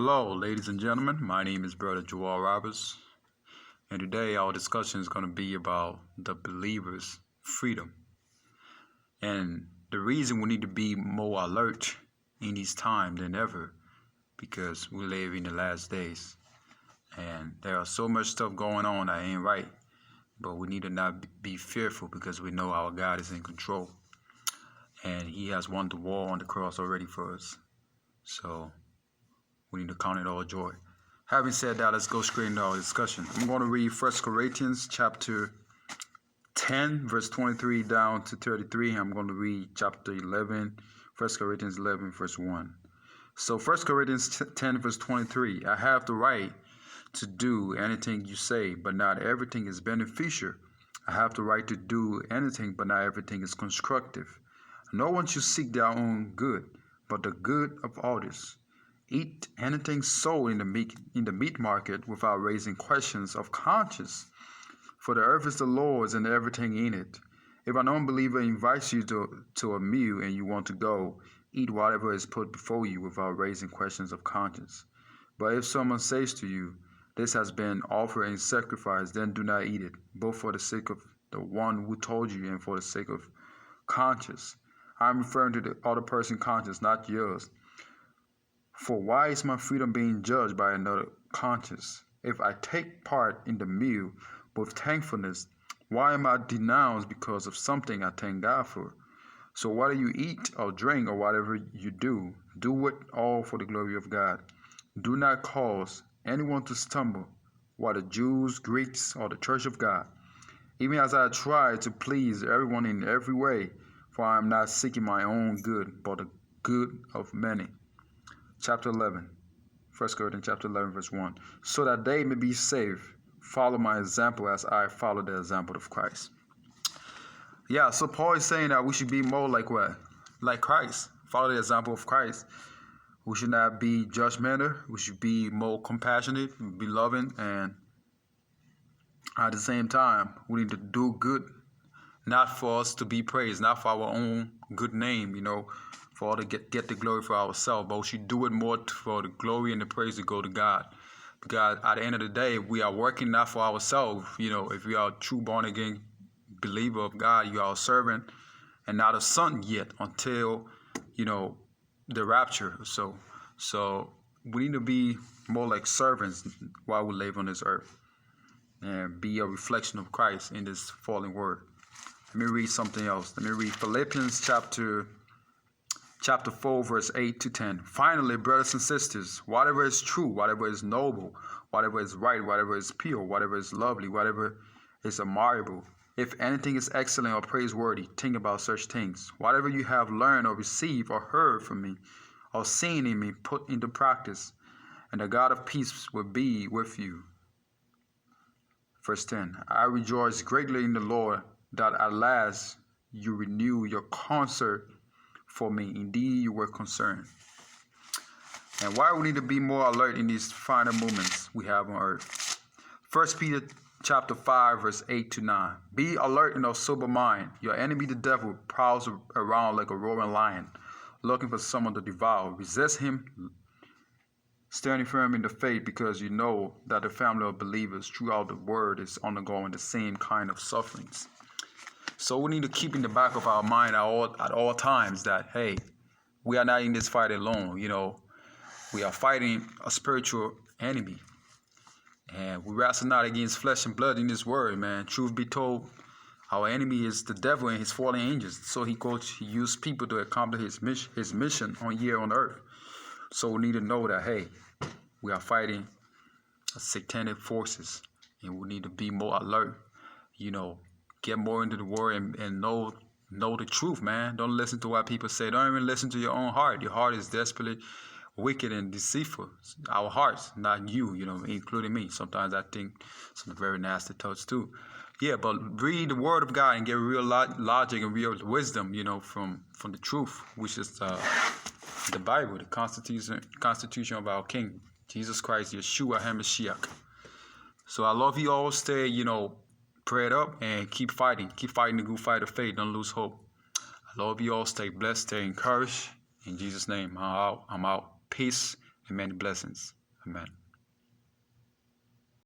Hello, ladies and gentlemen. My name is Brother Joel Roberts, and today our discussion is going to be about the believer's freedom. And the reason we need to be more alert in these times than ever, because we live in the last days, and there are so much stuff going on that ain't right. But we need to not be fearful because we know our God is in control, and He has won the war on the cross already for us. So we need to count it all joy. Having said that, let's go straight into our discussion. I'm going to read 1 Corinthians chapter 10, verse 23 down to 33. I'm going to read chapter 11, 1 Corinthians 11, verse 1. So 1 Corinthians 10, verse 23, I have the right to do anything you say, but not everything is beneficial. I have the right to do anything, but not everything is constructive. No one should seek their own good, but the good of others. Eat anything sold in the meat market without raising questions of conscience. For the earth is the Lord's and everything in it. If an unbeliever invites you to a meal and you want to go, eat whatever is put before you without raising questions of conscience. But if someone says to you, this has been offered in sacrifice, then do not eat it, both for the sake of the one who told you and for the sake of conscience. I am referring to the other person's conscience, not yours. For why is my freedom being judged by another conscience? If I take part in the meal with thankfulness, why am I denounced because of something I thank God for? So whether you eat or drink or whatever you do, do it all for the glory of God. Do not cause anyone to stumble, whether Jews, Greeks, or the church of God. Even as I try to please everyone in every way, for I am not seeking my own good, but the good of many. Chapter 11, 1 Corinthians chapter 11, verse 1. So that they may be saved, follow my example as I follow the example of Christ. Yeah, so Paul is saying that we should be more like what? Like Christ. Follow the example of Christ. We should not be judgmental. We should be more compassionate, be loving, and at the same time, we need to do good, not for us to be praised, not for our own good name, for all to get the glory for ourselves, but we should do it more for the glory and the praise to go to God. Because at the end of the day, we are working not for ourselves. If we are a true born-again believer of God, you are a servant and not a son yet until, the rapture. So we need to be more like servants while we live on this earth and be a reflection of Christ in this fallen world. Let me read something else. Let me read Philippians chapter 4, verse 8 to 10. Finally, brothers and sisters, whatever is true, whatever is noble, whatever is right, whatever is pure, whatever is lovely, whatever is admirable, if anything is excellent or praiseworthy, think about such things. Whatever you have learned or received or heard from me or seen in me, put into practice, and the God of peace will be with you. Verse 10. I rejoice greatly in the Lord that at last you renew your concern for me. Indeed, you were concerned. And why we need to be more alert in these final moments we have on earth. 1 Peter chapter 5, verse 8 to 9. Be alert and of sober mind. Your enemy, the devil, prowls around like a roaring lion, looking for someone to devour. Resist him, standing firm in the faith, because you know that the family of believers throughout the world is undergoing the same kind of sufferings. So we need to keep in the back of our mind at all times that, hey, we are not in this fight alone. We are fighting a spiritual enemy. And we wrestle not against flesh and blood in this world, man. Truth be told, our enemy is the devil and his fallen angels. So he used people to accomplish his mission here on earth. So we need to know that, hey, we are fighting satanic forces. And we need to be more alert, get more into the word and know the truth, man. Don't listen to what people say. Don't even listen to your own heart. Your heart is desperately wicked and deceitful. Our hearts, not you, including me. Sometimes I think some very nasty thoughts too. Yeah, but read the word of God and get real logic and real wisdom, from the truth, which is the Bible, the constitution of our King, Jesus Christ, Yeshua HaMashiach. So I love you all. Stay, prayed up and keep fighting. Keep fighting the good fight of faith. Don't lose hope. I love you all. Stay blessed. Stay encouraged. In Jesus' name, I'm out. Peace and many blessings. Amen.